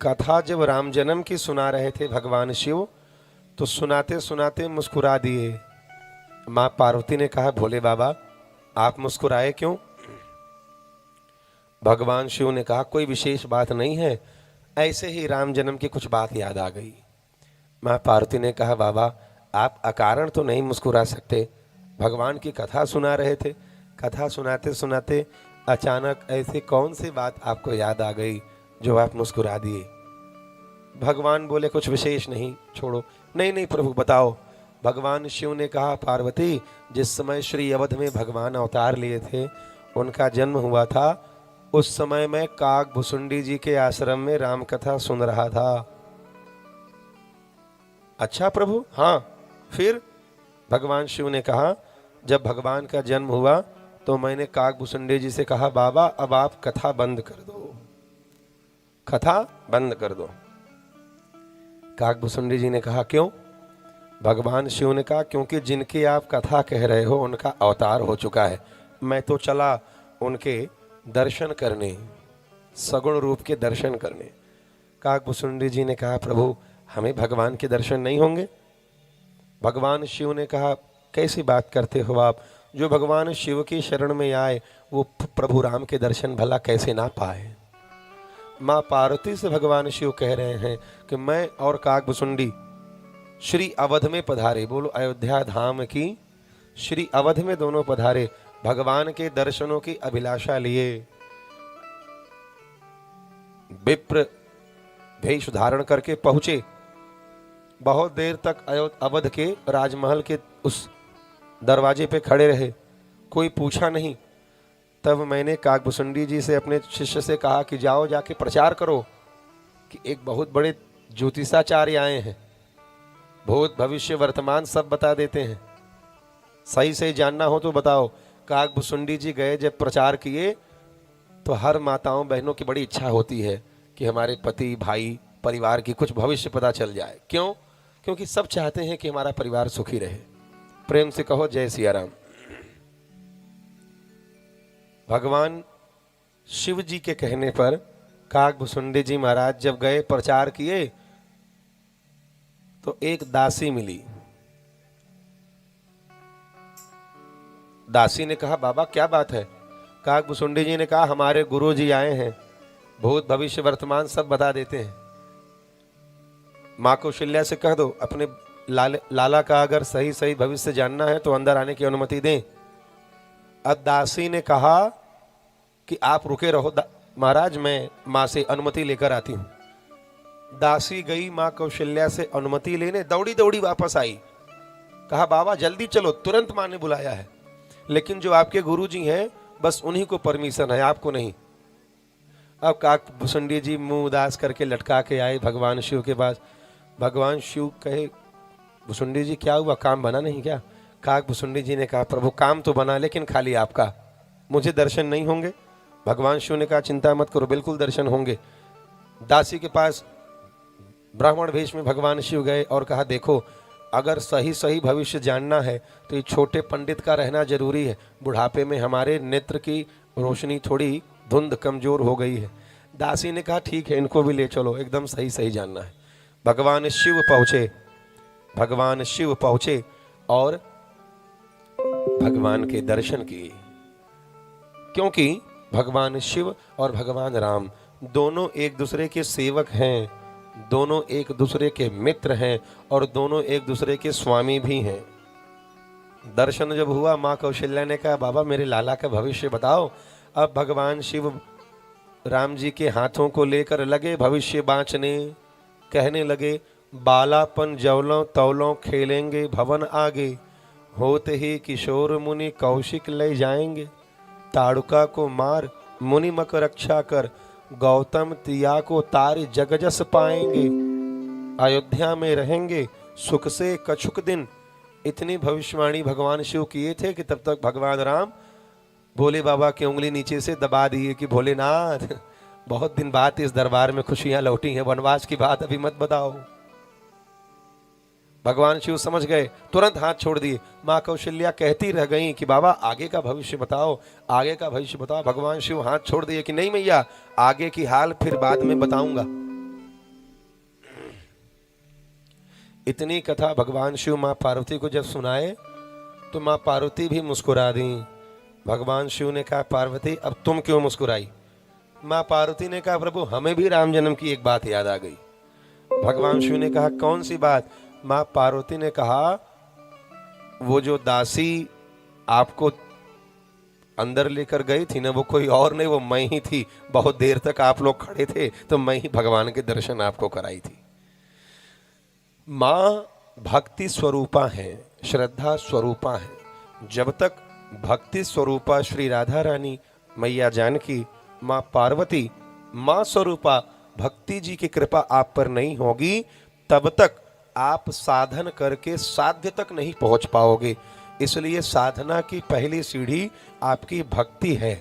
कथा जब राम जन्म की सुना रहे थे भगवान शिव, तो सुनाते सुनाते मुस्कुरा दिए। माँ पार्वती ने कहा, भोले बाबा आप मुस्कुराए क्यों? भगवान शिव ने कहा, कोई विशेष बात नहीं है, ऐसे ही राम जन्म की कुछ बात याद आ गई। माँ पार्वती ने कहा, बाबा आप अकारण तो नहीं मुस्कुरा सकते, भगवान की कथा सुना रहे थे, कथा सुनाते सुनाते अचानक ऐसी कौन सी बात आपको याद आ गई जो आप मुस्कुरा दिए? भगवान बोले, कुछ विशेष नहीं, छोड़ो। नहीं नहीं प्रभु बताओ। भगवान शिव ने कहा, पार्वती जिस समय श्री अवध में भगवान अवतार लिए थे, उनका जन्म हुआ था, उस समय मैं काग भुसुंडी जी के आश्रम में राम कथा सुन रहा था। अच्छा प्रभु? हाँ। फिर भगवान शिव ने कहा, जब भगवान का जन्म हुआ तो मैंने काग भुसुंडी जी से कहा, बाबा अब आप कथा बंद कर दो, कथा बंद कर दो। काग भुसुंडी जी ने कहा, क्यों? भगवान शिव ने कहा, क्योंकि जिनकी आप कथा कह रहे हो उनका अवतार हो चुका है, मैं तो चला उनके दर्शन करने, सगुण रूप के दर्शन करने। काग भुसुंडी जी ने कहा, प्रभु हमें भगवान के दर्शन नहीं होंगे? भगवान शिव ने कहा, कैसी बात करते हो आप? जो भगवान शिव की शरण में आए वो प्रभु राम के दर्शन भला कैसे ना पाए? माँ पार्वती से भगवान शिव कह रहे हैं कि मैं और काग भुसुंडी श्री अवध में पधारे, बोलो अयोध्या धाम की, श्री अवध में दोनों पधारे, भगवान के दर्शनों की अभिलाषा लिए। विप्र भेष धारण करके पहुंचे, बहुत देर तक अवध के राजमहल के उस दरवाजे पे खड़े रहे, कोई पूछा नहीं। तब मैंने काग भुसुंडी जी से अपने शिष्य से कहा कि जाओ जाके प्रचार करो कि एक बहुत बड़े ज्योतिषाचार्य आए हैं, भूत भविष्य वर्तमान सब बता देते हैं, सही सही जानना हो तो बताओ। काग भुसुंडी जी गए, जब प्रचार किए तो हर माताओं बहनों की बड़ी इच्छा होती है कि हमारे पति भाई परिवार की कुछ भविष्य पता चल जाए। क्यों? क्योंकि सब चाहते हैं कि हमारा परिवार सुखी रहे। प्रेम से कहो जय सिया राम। भगवान शिव जी के कहने पर काग भुसुंडी जी महाराज जब गए प्रचार किए तो एक दासी मिली। दासी ने कहा, बाबा क्या बात है? काग भुसुंडी जी ने कहा, हमारे गुरु जी आए हैं, भूत भविष्य वर्तमान सब बता देते हैं। माँ कौशल्या से कह दो अपने लाला का अगर सही सही भविष्य जानना है तो अंदर आने की अनुमति दें। अब दासी ने कहा कि आप रुके रहो महाराज, मैं माँ से अनुमति लेकर आती हूँ। दासी गई माँ कौशल्या से अनुमति लेने, दौड़ी दौड़ी वापस आई, कहा बाबा जल्दी चलो, तुरंत माँ ने बुलाया है, लेकिन जो आपके गुरुजी हैं बस उन्हीं को परमिशन है, आपको नहीं। अब काग भुसुंडी जी मुंह उदास करके लटका के आए भगवान शिव के पास। भगवान शिव कहे, भुसुंडी जी क्या हुआ, काम बना नहीं क्या? काग भुसुंडी जी ने कहा, प्रभु काम तो बना, लेकिन खाली आपका, मुझे दर्शन नहीं होंगे। भगवान शिव ने कहा, चिंता मत करो, बिल्कुल दर्शन होंगे। दासी के पास ब्राह्मण वेश में भगवान शिव गए और कहा, देखो अगर सही सही भविष्य जानना है तो ये छोटे पंडित का रहना जरूरी है, बुढ़ापे में हमारे नेत्र की रोशनी थोड़ी धुंध कमजोर हो गई है। दासी ने कहा, ठीक है इनको भी ले चलो, एकदम सही सही जानना है। भगवान शिव पहुंचे, भगवान शिव पहुंचे और भगवान के दर्शन किए, क्योंकि भगवान शिव और भगवान राम दोनों एक दूसरे के सेवक हैं, दोनों एक दूसरे के मित्र हैं और दोनों एक दूसरे के स्वामी भी हैं। दर्शन जब हुआ, माँ कौशल्या ने कहा, बाबा मेरे लाला का भविष्य बताओ। अब भगवान शिव राम जी के हाथों को लेकर लगे भविष्य बाँचने, कहने लगे, बालापन जवलों तौलों खेलेंगे भवन आगे, होते ही किशोर मुनि कौशिक ले जाएंगे, ताड़ुका को मार मुनि मक रक्षा कर, गौतम तिया को तार जगजस पाएंगे, अयोध्या में रहेंगे सुख से कछुक दिन। इतनी भविष्यवाणी भगवान शिव किए थे कि तब तक भगवान राम भोले बाबा की उंगली नीचे से दबा दिए कि भोलेनाथ बहुत दिन बाद इस दरबार में खुशियां लौटी हैं, वनवास की बात अभी मत बताओ। भगवान शिव समझ गए, तुरंत हाथ छोड़ दिए। माँ कौशल्या कहती रह गई कि बाबा आगे का भविष्य बताओ, आगे का भविष्य बताओ। भगवान शिव हाथ छोड़ दिए कि नहीं मैया, आगे की हाल फिर बाद में बताऊंगा। इतनी कथा भगवान शिव माँ पार्वती को जब सुनाए तो माँ पार्वती भी मुस्कुरा दी। भगवान शिव ने कहा पार्वती अब तुम क्यों मुस्कुराई? माँ पार्वती ने कहा प्रभु हमें भी राम जन्म की एक बात याद आ गई। भगवान शिव ने कहा कौन सी बात? माँ पार्वती ने कहा वो जो दासी आपको अंदर लेकर गई थी ना, वो कोई और नहीं, वो मैं ही थी। बहुत देर तक आप लोग खड़े थे तो मैं ही भगवान के दर्शन आपको कराई थी। माँ भक्ति स्वरूपा है, श्रद्धा स्वरूपा है। जब तक भक्ति स्वरूपा श्री राधा रानी मैया जानकी माँ पार्वती माँ स्वरूपा भक्ति जी की कृपा आप पर नहीं होगी, तब तक आप साधन करके साध्य तक नहीं पहुंच पाओगे। इसलिए साधना की पहली सीढ़ी आपकी भक्ति है।